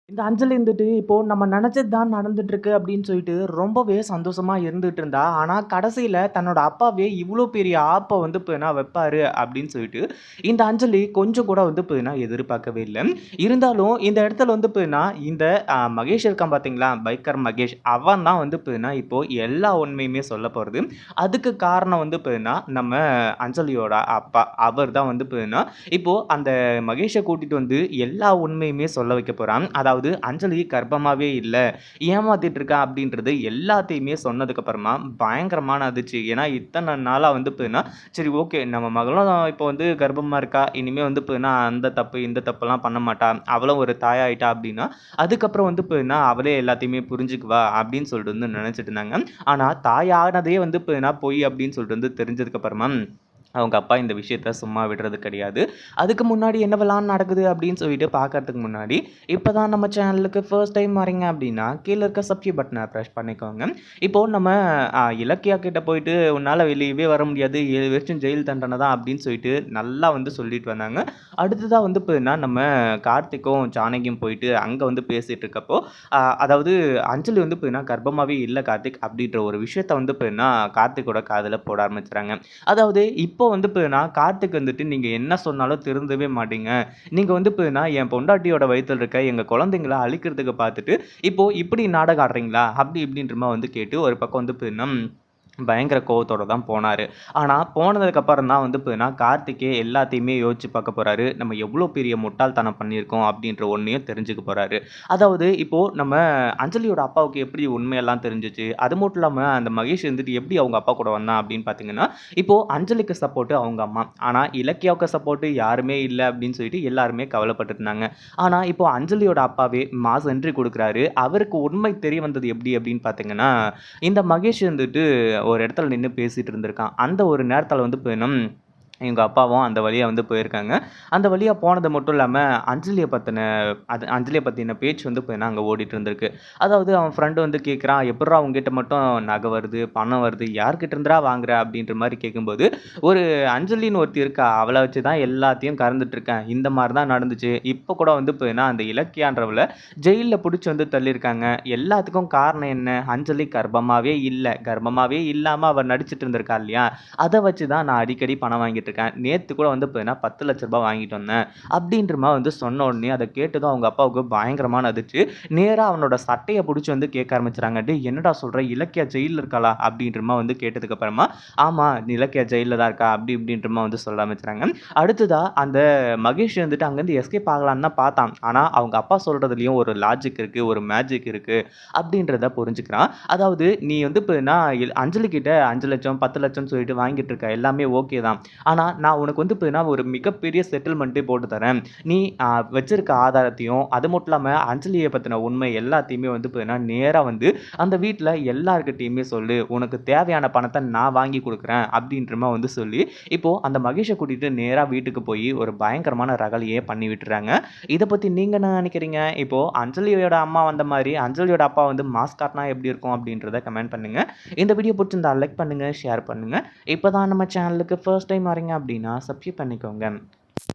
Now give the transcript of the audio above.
இந்த அஞ்சலி இருந்துட்டு, இப்போ நம்ம நெனச்சது தான் நடந்துட்டுருக்கு அப்படின்னு சொல்லிட்டு ரொம்பவே சந்தோஷமா இருந்துட்டு இருந்தா. ஆனா, கடைசியில தன்னோட அப்பாவே இவ்ளோ பெரிய ஆப்ப வந்து பார்த்தீங்கன்னா வைப்பாரு அப்படின்னு சொல்லிட்டு, இந்த அஞ்சலி கொஞ்சம் கூட வந்து பார்த்தீங்கன்னா எதிர்பார்க்கவே இல்ல. இருந்தாலும் இந்த இடத்துல வந்து பார்த்தீங்கன்னா, இந்த மகேஷ் இருக்கான் பார்த்தீங்களா? பைக்கர் மகேஷ். அவன் தான் வந்து பார்த்தீங்கன்னா, இப்போ எல்லா உண்மையுமே சொல்லப் போறது. அதுக்கு காரணம் வந்து பார்த்தீங்கன்னா, நம்ம அஞ்சலியோட அப்பா. அவர் தான் வந்து பார்த்தீங்கன்னா, இப்போ அந்த மகேஷ கூட்டிட்டு வந்து எல்லா உண்மையுமே சொல்ல வைக்க போறான். அதாவது அஞ்சலி கர்ப்பமாவே இல்ல. ஏமாத்திட்டு இருக்கா அப்படின்றது எல்லாத்தையுமே சொன்னதுக்கு அப்புறமா பயங்கரமான அதிர்ச்சி. ஏன்னா, இத்தன நாளா வந்து பார்த்தீங்கன்னா, சரி ஓகே நம்ம மகளும் இப்போ வந்து கர்ப்பமா இருக்கா. இனிமே வந்து பார்த்தீங்கன்னா, அந்த தப்பு, இந்த தப்புலாம் பண்ண மாட்டா. அவளும் ஒரு தாயாயிட்டா அப்படின்னா, அதுக்கப்புறம் வந்து பார்த்தீங்கன்னா, அவளே எல்லாத்தையுமே புரிஞ்சுக்குவா அப்படின்னு சொல்லிட்டு வந்து நெனச்சுட்டு இருந்தாங்க. ஆனா, தாயானதே வந்து பார்த்தீங்கன்னா, பொய் அப்படின்னு சொல்லிட்டு வந்து தெரிஞ்சதுக்கு அப்புறமா அவங்க அப்பா இந்த விஷயத்த சும்மா விடுறது கிடையாது. அதுக்கு முன்னாடி என்னவெல்லாம் நடக்குது அப்படின்னு சொல்லிட்டு பார்க்கறதுக்கு முன்னாடி, இப்ப தான் நம்ம சேனலுக்கு ஃபர்ஸ்ட் டைம் வரீங்க அப்படின்னா, கீழ இருக்க சப்ஸ்கிரைப் பட்டன பிரஸ் பண்ணிக்கோங்க. இப்போ நம்ம இலக்கியா கிட்ட போயிட்டு, "உன்னால வெளியவே வர முடியாது. 7 வருஷம் ஜெயில் தண்டனை தான்" அப்படின்னு சொல்லிட்டு நல்லா வந்து சொல்லிட்டு வந்தாங்க. அடுத்ததா வந்து பார்த்தீங்கன்னா, நம்ம கார்த்திக்கும், ஜானகியும் போயிட்டு அங்க வந்து பேசிட்டு இருக்கப்போ, அதாவது அஞ்சலி வந்து பார்த்தீங்கன்னா, "கர்ப்பமாவே இல்ல கார்த்திக்" அப்படின்ற ஒரு விஷயத்த வந்து பார்த்தீங்கன்னா, கார்த்திக்கோட காதுல போட ஆரம்பிச்சுறாங்க. அதாவது இப்போ வந்து பார்த்தீங்கன்னா, கார்த்திக் வந்துட்டு நீங்க என்ன சொன்னாலும் திருந்தவே மாட்டீங்க. நீங்க வந்து பார்த்தீங்கன்னா, என் பொண்டாட்டியோட வயித்துல இருக்க எங்க குழந்தைங்கள அழிக்கிறதுக்கு பார்த்துட்டு, இப்போ இப்படி நாடகம் ஆடுறீங்களா? அப்படி இப்படின்ற மாரி வந்து கேட்டு ஒரு பக்கம் வந்து பார்த்தீங்கன்னா, பயங்கர கோவத்தோட தான் போனாரு. ஆனா, போனதுக்கு அப்புறம் தான் வந்து பார்த்தீங்கன்னா, கார்த்திக்கே எல்லாத்தையுமே யோசிச்சு பார்க்க போறாரு. நம்ம எவ்வளோ பெரிய முட்டாள்தனம் பண்ணியிருக்கோம் அப்படின்ற ஒண்ணையும் தெரிஞ்சுக்க போறாரு. அதாவது இப்போ நம்ம அஞ்சலியோட அப்பாவுக்கு எப்படி உண்மையெல்லாம் தெரிஞ்சுச்சு? அது மட்டும் இல்லாம அந்த மகேஷ் வந்துட்டு எப்படி அவங்க அப்பா கூட வந்தான் அப்படின்னு பார்த்தீங்கன்னா, இப்போ அஞ்சலிக்கு சப்போர்ட் அவங்க அம்மா. ஆனா, இலக்கியாவுக்கு சப்போர்ட் யாருமே இல்ல அப்படின்னு சொல்லிட்டு எல்லாருமே கவலைப்பட்டுட்டு இருந்தாங்க. ஆனா, இப்போ அஞ்சலியோட அப்பாவே மாஸ் என்ட்ரி குடுக்குறாரு. அவருக்கு உண்மை தெரிய வந்தது எப்படி அப்படின்னு பார்த்தீங்கன்னா, இந்த மகேஷ் வந்துட்டு ஒரு இடத்துல நின்னு பேசிட்டு இருந்திருக்கான். அந்த ஒரு நேரத்துல வந்து எங்க அப்பாவும் அந்த வழியா வந்து போயிருக்காங்க. அந்த வழியா போனது மட்டும் இல்லாம, அஞ்சலிய பத்தின பேச்சு வந்து பார்த்தீங்கன்னா, அங்க ஓடிட்டு இருந்திருக்கு. அதாவது அவன் ஃப்ரெண்ட் வந்து கேட்கிறான், "எப்புட்றா உன்கிட்ட மட்டும் நகை வருது, பணம் வருது, யார்கிட்ட இருந்துடா வாங்குற?" அப்படின்ற மாரி கேட்கும்போது, ஒரு அஞ்சலின்னு ஒருத்தி இருக்கா, அவள வச்சு தான் எல்லாத்தையும் கறந்துட்டு இருக்கேன். இந்த மாரி தான் நடந்துச்சு. இப்ப கூட வந்து பார்த்தீங்கன்னா, அந்த இலக்கியான்றவள ஜெயில்ல புடிச்சு வந்து தள்ளியிருக்காங்க. எல்லாத்துக்கும் காரணம் என்ன? அஞ்சலி கர்ப்பமாவே இல்ல. கர்ப்பமாவே இல்லாம அவ நடிச்சுட்டு இருந்திருக்கா இல்லையா? அத வச்சு தான் நான் அடிக்கடி பணம் வாங்கிட்டு இருக்கேன். நேத்து கூட வந்து பார்த்தீங்கன்னா, ரூ. 10,00,000 வாங்கிட்டு வந்தேன். அப்படின்ற மாரி வந்து சொன்ன உடனே அத கேட்டதும் அவங்க அப்பாவுக்கு பயங்கரமான அதிர்ச்சி. நேரா அவனோட சட்டைய புடிச்சு வந்து கேட்க ஆரம்பிச்சுறாங்க. "டேய் என்னடா சொல்ற? இலக்கியா ஜெயில்ல இருக்காளா?" அப்படின்ற மாரி வந்து கேட்டதுக்கு அப்புறமா, "ஆமா இலக்கியா ஜெயில்ல தான் இருக்கா." அப்படி இப்படின்ற மாரி வந்து சொல்ல ஆரம்பிச்சுறாங்க. அடுத்ததா அந்த மகேஷ் வந்துட்டு அங்கருந்து எஸ்கேப் ஆகலான்னு தான் பார்த்தான். ஆனா அவங்க அப்பா சொல்றதுலயும் ஒரு லாஜிக் இருக்கு, ஒரு மேஜிக் இருக்கு அப்படின்றத புரிஞ்சுக்கிறான். அதாவது நீ வந்து இப்ப அஞ்சலி கிட்ட 5,00,000 10,00,000 சொல்லிட்டு வாங்கிட்டு இருக்க. எல்லாமே ஓகே தான். ஆனா, நான் உனக்கு வந்து பார்த்தீங்கன்னா, ஒரு மிகப்பெரிய செட்டில்மெண்ட்டே போட்டு தரேன். நீ அ வச்சிருக்க ஆதாரத்தையும், அது மட்டும் இல்லாம அஞ்சலிய பத்தின உண்மை எல்லாத்தையுமே வந்து பார்த்தீங்கன்னா, நேரா வந்து அந்த வீட்ல எல்லார்கிட்டயுமே சொல்லு. உனக்கு தேவையான பணத்த நான் வாங்கி குடுக்குறேன். அப்படின்ற மாரி வந்து சொல்லி, இப்போ அந்த மகேஷ கூட்டிட்டு நேரா வீட்டுக்கு போயி, ஒரு பயங்கரமான ரகளையே பண்ணி விட்டுர்றாங்க. இத பத்தி நீங்க என்ன நெனைக்கிறீங்க? இப்போ அஞ்சலியோட அம்மா வந்த மாரி, அஞ்சலியோட அப்பா வந்து மாஸ் காட்டுனா எப்படி இருக்கும்? அப்படின்றத கமெண்ட் பண்ணுங்க. இந்த வீடியோ புடிச்சிருந்தா லைக் பண்ணுங்க, ஷேர் பண்ணுங்க. இப்ப தான் நம்ம சேனலுக்கு ஃபர்ஸ்ட் டைம் வரீங்க அப்படின்னா, சப்ஸ்கிரைப் பண்ணிக்கோங்க.